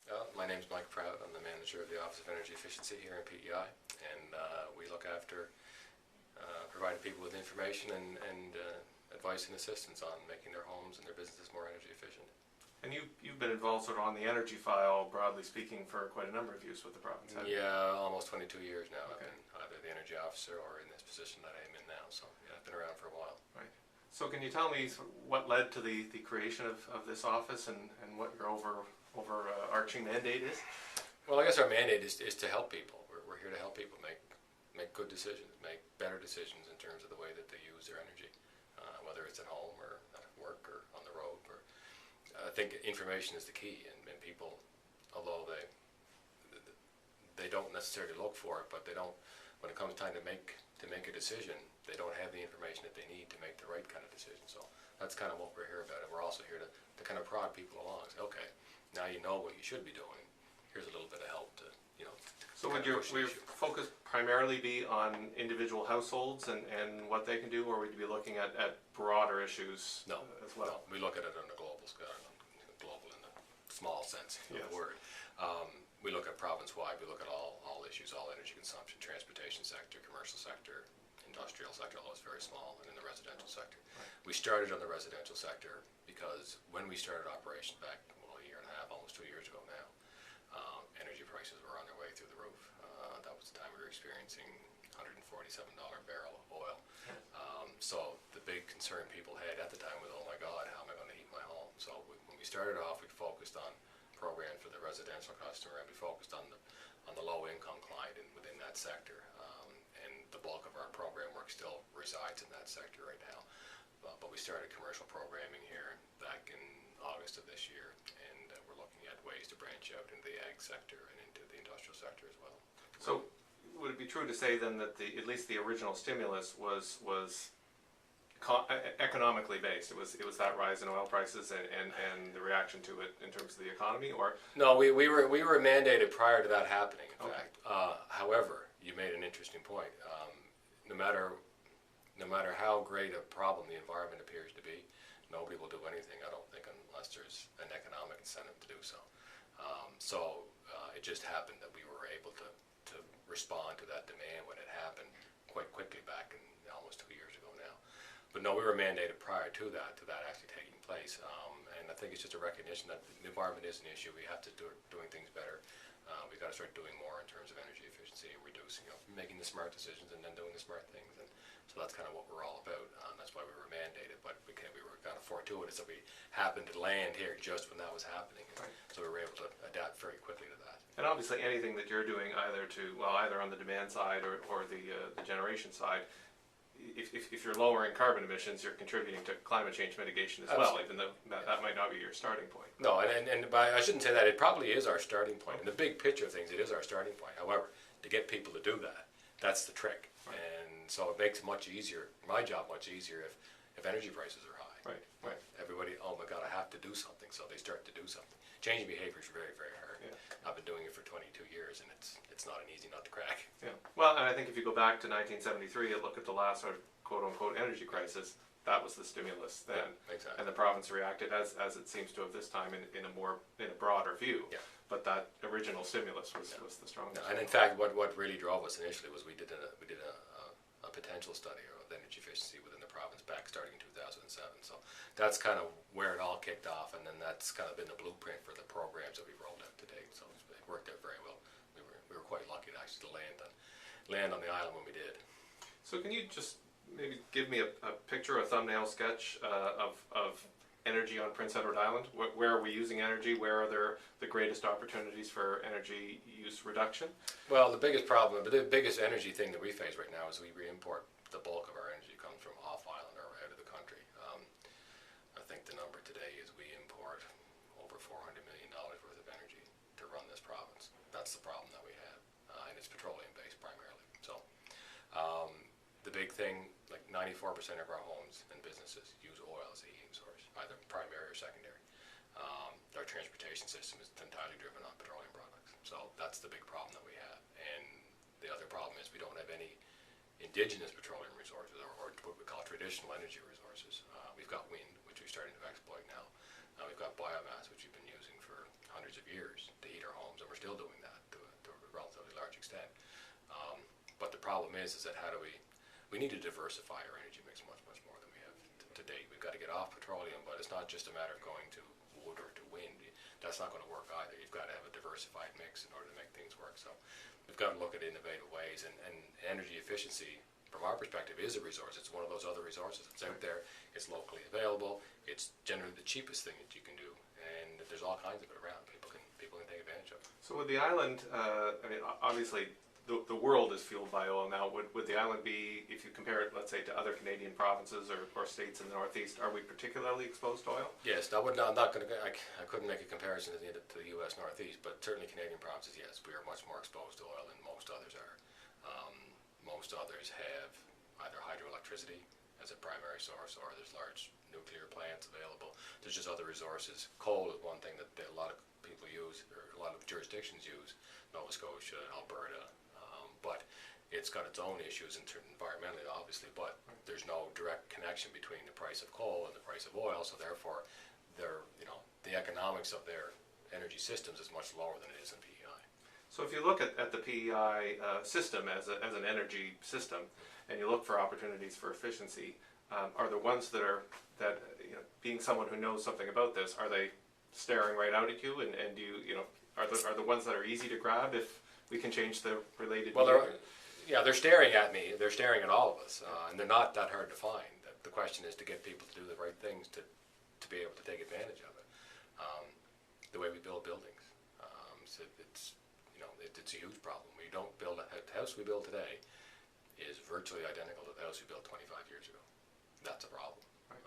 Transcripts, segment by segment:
My name's Mike Prout. I'm the manager of the Office of Energy Efficiency here in PEI, and we look after providing people with information and advice and assistance on making their homes and their businesses more energy efficient. And you've been involved sort of on the energy file, broadly speaking, for quite a number of years with the province, haven't you? Yeah, almost 22 years now. Okay. I've been either the energy officer or in this position that I am in now, so yeah, I've been around for a while. Right. So can you tell me what led to the creation of this office and what your overarching mandate is? Well, I guess our mandate is to help people. We're here to help people make good decisions, make better decisions in terms of the way that they use their energy, whether it's at home or at work or on the road. I think information is the key, and people, although they don't necessarily look for it, but they don't. When it comes time to make a decision, they don't have the information that they need to make the right kind of decision. So that's kind of what we're here about, and we're also here to kind of prod people along. Say, okay, now you know what you should be doing. Here's a little bit of help to. So would your focus primarily be on individual households and what they can do, or would you be looking at broader issues as well? No, we look at it on a global scale, global in the small sense of the word. We look at province-wide. We look at all issues, all energy consumption, transportation sector, commercial sector, industrial sector, although it's very small, and in the residential sector. Right. We started on the residential sector because when we started operation back a year and a half, almost 2 years ago now, energy prices were on their way through the roof. That was the time we were experiencing $147 a barrel of oil. So the big concern people had at the time was, oh my God, how am I going to heat my home? So when we started off, we focused on programs for the residential customer, and we focused on the low-income client within that sector. And the bulk of our program work still resides in that sector right now. But we started commercial programming here back in August of this year, and we're looking at ways to branch out into the ag sector and into the industrial sector as well. So would it be true to say then that at least the original stimulus was economically based? It was that rise in oil prices and the reaction to it in terms of the economy, or? No, we were mandated prior to that happening, in fact. However, you made an interesting point. No matter how great a problem the environment appears to be, nobody will do anything, I don't think, unless there's an economic incentive to do so. It just happened that we were able to respond to that demand when it happened quite quickly back in almost 2 years ago now. But no, we were mandated prior to that actually taking place. And I think it's just a recognition that the environment is an issue. We have to do doing things better. We've got to start doing more in terms of energy efficiency and reducing, making the smart decisions and then doing the smart things. And so that's kind of what we're all about. That's why we were mandated. But we were kind of fortuitous that we happened to land here just when that was happening. Right. So we were able to adapt very quickly to that. And obviously anything that you're doing either on the demand side or the generation side, if you're lowering carbon emissions, you're contributing to climate change mitigation as well, even though that might not be your starting point. No, and I shouldn't say that. It probably is our starting point. In the big picture of things, it is our starting point. However, to get people to do that, that's the trick. Right. And so it makes my job much easier if energy prices are high. Right. Everybody, oh my God, I have to do something, so they start to do something. Changing behavior is very, very hard. Yeah. I've been doing it for 22 years, and it's not an easy nut to crack. Yeah. Well, and I think if you go back to 1973 and look at the last sort of quote-unquote energy crisis, that was the stimulus then. Yeah, exactly. And the province reacted as it seems to have this time in a broader view. Yeah. But that original stimulus was the strongest. Yeah. And in fact, what really drove us initially was we did a potential study of energy efficiency within the province back starting in 2007. So that's kind of where it all kicked off, and then that's kind of been the blueprint for the programs that we've rolled out to date. So it worked out very well. We were quite lucky to actually land on the island when we did. So can you just maybe give me a picture, a thumbnail sketch of energy on Prince Edward Island? Where are we using energy? Where are there the greatest opportunities for energy use reduction? Well, the biggest energy thing that we face right now is we re-import. The bulk of our energy comes from off-island or out of the country. I think the number today is we import over $400 million worth of energy to run this province. That's the problem that we have, and it's petroleum-based primarily. So the big thing, like 94% of our homes and businesses use oil as a heating source, either primary or secondary. Our transportation system is entirely driven on petroleum products. So that's the big problem that we have. And the other problem is we don't have any indigenous petroleum resources, or what we call traditional energy resources. We've got wind, which we're starting to exploit now. We've got biomass, which we've been using for hundreds of years to heat still doing that to a relatively large extent. But the problem is that how do we need to diversify our energy mix much more than we have to date. We've got to get off petroleum, but it's not just a matter of going to wood or to wind. That's not going to work either. You've got to have a diversified mix in order to make things work. So we've got to look at innovative ways, and energy efficiency, from our perspective, is a resource. It's one of those other resources. It's out there. It's locally available. It's generally the cheapest thing that you can do, and there's all kinds of it around. People can take advantage of it. So with the island, I mean, obviously the world is fueled by oil now. Would the island be, if you compare it, let's say, to other Canadian provinces or states in the Northeast, are we particularly exposed to oil? Yes, I'm not going to. I couldn't make a comparison to the U.S. Northeast, but certainly Canadian provinces, yes, we are much more exposed to oil than most others are. Most others have either hydroelectricity as a primary source, or there's large nuclear plants available. There's just other resources. Coal is one thing that a lot of people use, or a lot of jurisdictions use. Nova Scotia, Alberta. But it's got its own issues environmentally, obviously, but there's no direct connection between the price of coal and the price of oil, so therefore the economics of their energy systems is much lower than it is in PEI. So if you look at the PEI system as an energy system, and you look for opportunities for efficiency, are the ones that being someone who knows something about this, are they staring right out at you, and do you are the ones that are easy to grab if we can change the related behavior? They're staring at me. They're staring at all of us, and they're not that hard to find. The question is to get people to do the right things to be able to take advantage of it. The way we build buildings, so it's a huge problem. We don't build the house we build today is virtually identical to the house we built 25 years ago. That's a problem. Right.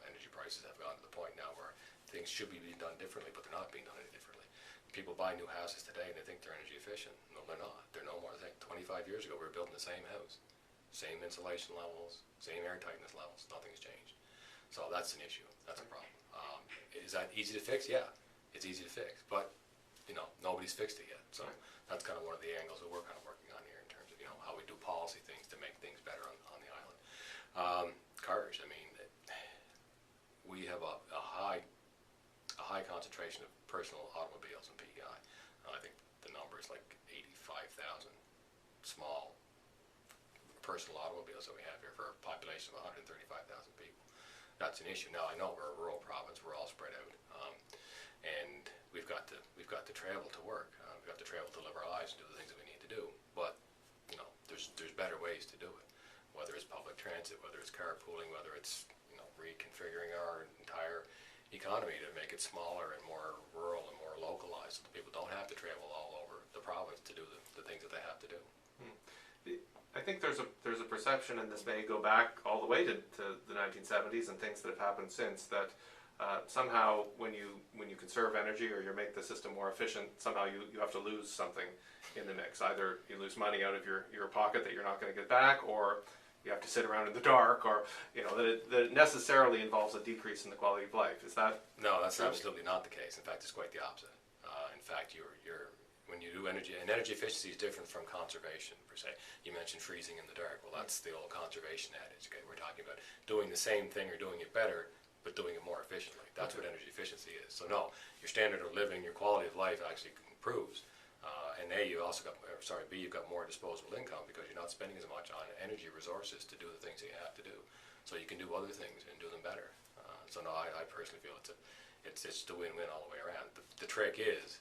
Energy prices have gotten to the point now where things should be being done differently, but they're not being done any differently. People buy new houses today and they think they're energy efficient. No, they're not. They're no more. 25 years ago, we were building the same house, same insulation levels, same air tightness levels. Nothing's changed. So that's an issue. That's a problem. Is that easy to fix? Yeah, it's easy to fix, but nobody's fixed it yet. So that's kind of one of the angles that we're kind of working on here in terms of how we do policy things to make things better on the island. Cars. I mean, we have a high concentration of personal automobiles in PEI. I think the number is like 85,000 small personal automobiles that we have here for a population of 135,000 people. That's an issue. Now I know we're a rural province; we're all spread out, and we've got to travel to work. We've got to travel to live our lives and do the things that we need to do. But there's better ways to do it. Whether it's public transit, whether it's carpooling, whether it's reconfiguring our entire economy to make it smaller and more rural and more localized, so that people don't have to travel all over the province to do the things that they have to do. I think there's a perception, and this may go back all the way to the 1970s and things that have happened since, that somehow when you conserve energy or you make the system more efficient, somehow you have to lose something in the mix. Either you lose money out of your pocket that you're not going to get back, or you have to sit around in the dark, or that it necessarily involves a decrease in the quality of life. Is that No, that's true? absolutely not the case. In fact, it's quite the opposite. In fact, when you do energy, and energy efficiency is different from conservation per se. You mentioned freezing in the dark. Well, that's the old conservation adage. Okay, we're talking about doing the same thing or doing it better, but doing it more efficiently. That's what energy efficiency is. So no, your standard of living, your quality of life actually improves. And B, you've got more disposable income because you're not spending as much on energy resources to do the things that you have to do. So you can do other things and do them better. So no, I personally feel it's a win-win all the way around. The trick is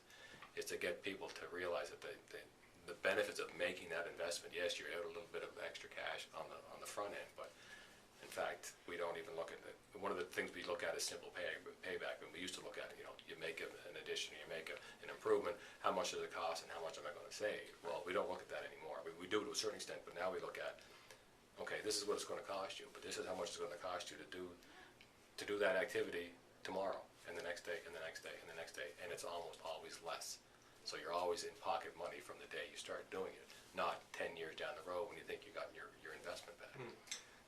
to get people to realize that the benefits of making that investment. Yes, you're out a little bit of extra cash on the front end, but in fact, we don't even look at it. One of the things we look at is simple payback. And we used to look at it, you make an addition, you make an improvement, how much does it cost and how much am I going to save? Well, we don't look at that anymore. We do to a certain extent, but now we look at, okay, this is what it's going to cost you, but this is how much it's going to cost you to do that activity tomorrow and the next day and the next day and the next day, and it's almost always less. So you're always in pocket money from the day you start doing it, not 10 years down the road when you think you got your investment back.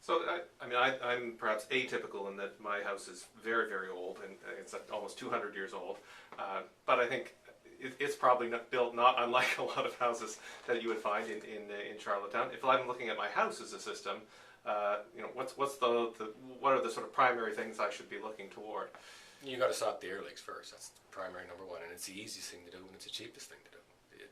So I'm perhaps atypical in that my house is very, very old, and it's almost 200 years old. But I think it's probably built not unlike a lot of houses that you would find in Charlottetown. If I'm looking at my house as a system, what are the sort of primary things I should be looking toward? You got to stop the air leaks first. That's primary number one, and it's the easiest thing to do, and it's the cheapest thing to do.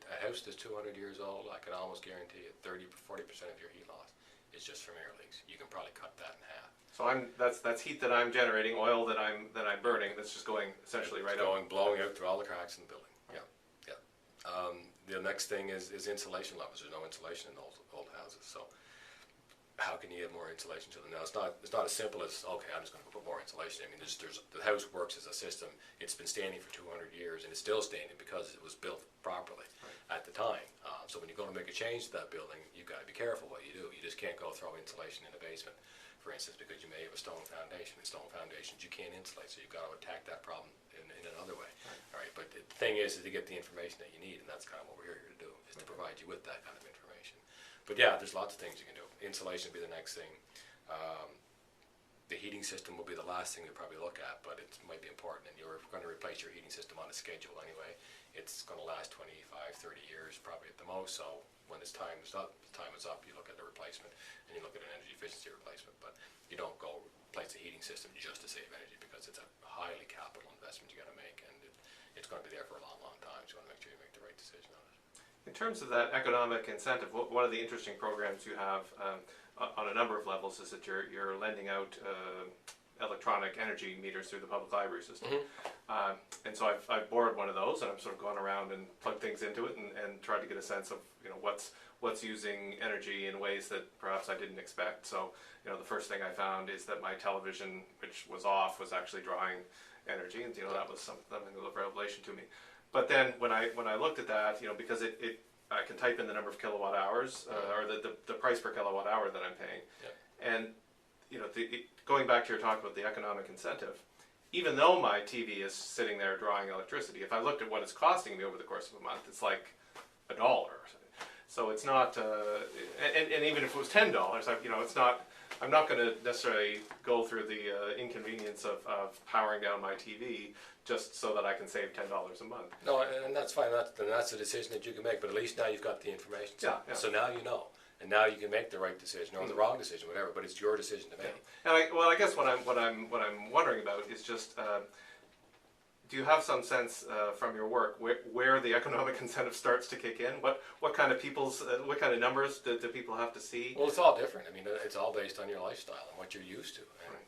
A house that's 200 years old, I can almost guarantee you 30-40% of your heat loss is just from air leaks. You can probably cut that in half. So that's heat that I'm generating, oil that I'm burning. That's just going essentially right up. Blowing out through all the cracks in the building. Yeah, yeah. The next thing is insulation levels. There's no insulation in old houses, so how can you get more insulation to them? Now, it's not as simple as, okay, I'm just going to put more insulation. I mean, the house works as a system. It's been standing for 200 years, and it's still standing because it was built properly at the time. So when you're going to make a change to that building, you've got to be careful what you do. You just can't go throw insulation in the basement, for instance, because you may have a stone foundation. And stone foundations you can't insulate, so you've got to attack that problem in another way. All right, but the thing is to get the information that you need, and that's kind of what we're here to do, is to provide you with that kind of information. But yeah, there's lots of things you can do. Insulation will be the next thing. The heating system will be the last thing you probably look at, but it might be important. And you're going to replace your heating system on a schedule anyway. It's going to last 25, 30 years probably at the most. So when the time is up, you look at the replacement and you look at an energy efficiency replacement. But you don't go replace the heating system just to save energy, because it's a highly capital investment you got to make, and it's going to be there for a long, long time. So you want to make sure you make the right decision on it. In terms of that economic incentive, one of the interesting programs you have on a number of levels is that you're lending out electronic energy meters through the public library system. And so I've borrowed one of those, and I'm sort of gone around and plugged things into it and tried to get a sense of what's using energy in ways that perhaps I didn't expect. So the first thing I found is that my television, which was off, was actually drawing energy, and that was something of a revelation to me. But then when I looked at that, because I can type in the number of kilowatt hours or the price per kilowatt hour that I'm paying, and going back to your talk about the economic incentive, even though my TV is sitting there drawing electricity, if I looked at what it's costing me over the course of a month, it's like $1. So it's not, and even if it was $10, it's not. I'm not going to necessarily go through the inconvenience of powering down my TV just so that I can save $10 a month. No, and that's fine. That's a decision that you can make. But at least now you've got the information. So now you know, and now you can make the right decision or the wrong decision, whatever. But it's your decision to make. And I guess what I'm wondering about is just. Do you have some sense from your work where the economic incentive starts to kick in? What kind of what kind of numbers do people have to see? Well, it's all different. I mean, it's all based on your lifestyle and what you're used to.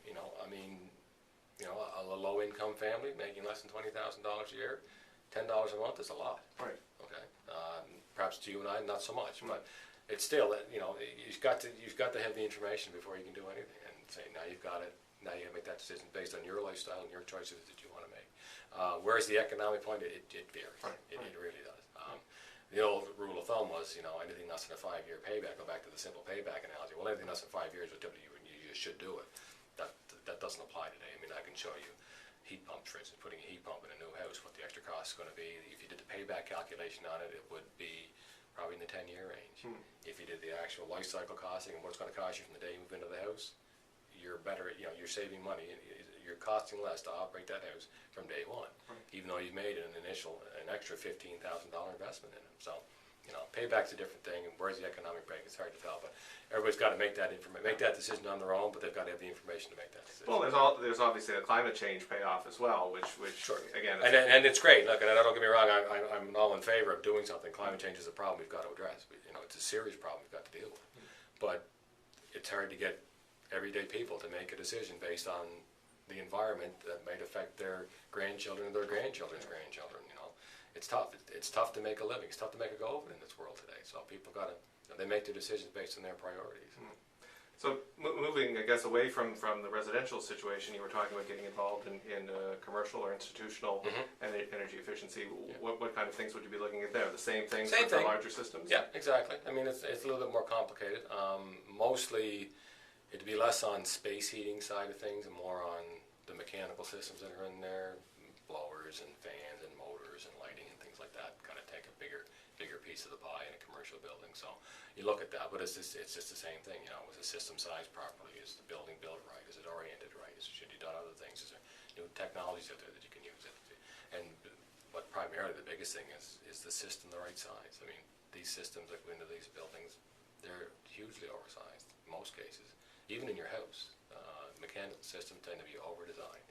And a low-income family making less than $20,000 a year, $10 a month is a lot. Right. Okay. Perhaps to you and I, not so much, but it's still you've got to have the information before you can do anything. And say now you've got it. Now you have to make that decision based on your lifestyle and your choices that you want to make. Whereas the economic point, it varies. It really does. The old rule of thumb was, anything less than a 5-year payback. Go back to the simple payback analogy. Well, anything less than 5 years, you just should do it. That doesn't apply today. I mean, I can show you heat pumps, for instance, putting a heat pump in a new house, what the extra cost is going to be. If you did the payback calculation on it, it would be probably in the 10-year range. If you did the actual life cycle costing and what it's going to cost you from the day you move into the house, you're better. You're saving money. You're costing less to operate that house from day one, even though you've made an extra $15,000 investment in it. So, payback's a different thing, and where's the economic break? It's hard to tell, but everybody's got to make that decision on their own. But they've got to have the information to make that decision. Well, there's obviously a climate change payoff as well, which sure. Again, and it's great. Look, and don't get me wrong, I'm all in favor of doing something. Climate change is a problem we've got to address. It's a serious problem we've got to deal with, but it's hard to get everyday people to make a decision based on the environment that might affect their grandchildren or their grandchildren's grandchildren. It's tough. It's tough to make a living. It's tough to make a go of it in this world today. So people they make their decisions based on their priorities. So moving, I guess, away from the residential situation, you were talking about getting involved in commercial or institutional energy efficiency. What kind of things would you be looking at there? The same things for larger systems? Yeah, exactly. I mean, it's a little bit more complicated. Mostly, it'd be less on space heating side of things and more on the mechanical systems that are in there, blowers and fans and motors and lighting and things like that. Kind of take a bigger piece of the pie in a commercial building. So you look at that, but it's just the same thing. Was the system sized properly? Is the building built right? Is it oriented right? Should you done other things? Is there new technologies out there that you can use it? But primarily the biggest thing is the system the right size? I mean, these systems that go into these buildings, they're hugely oversized in most cases. Even in your house, mechanical systems tend to be over-designed.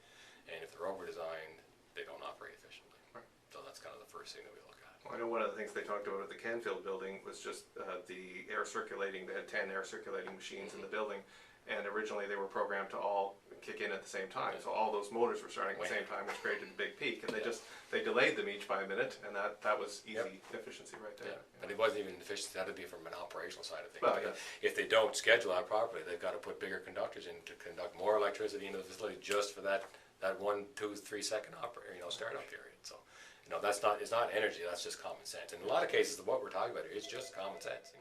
and if they're over-designed, they don't operate efficiently. Right. So that's kind of the first thing that we look at. Well, I know one of the things they talked about at the Canfield building was just the air circulating. They had 10 air circulating machines in the building, and originally they were programmed to all kick in at the same time. So all those motors were starting at the same time, which created a big peak. And they delayed them each by a minute, and that was easy efficiency right there. Yeah, but it wasn't even efficiency. That'd be from an operational side of things. Well, If they don't schedule out properly, they've got to put bigger conductors in to conduct more electricity into the facility just for that 1, 2, 3 second startup period. So, it's not energy. That's just common sense. In a lot of cases, what we're talking about here is just common sense.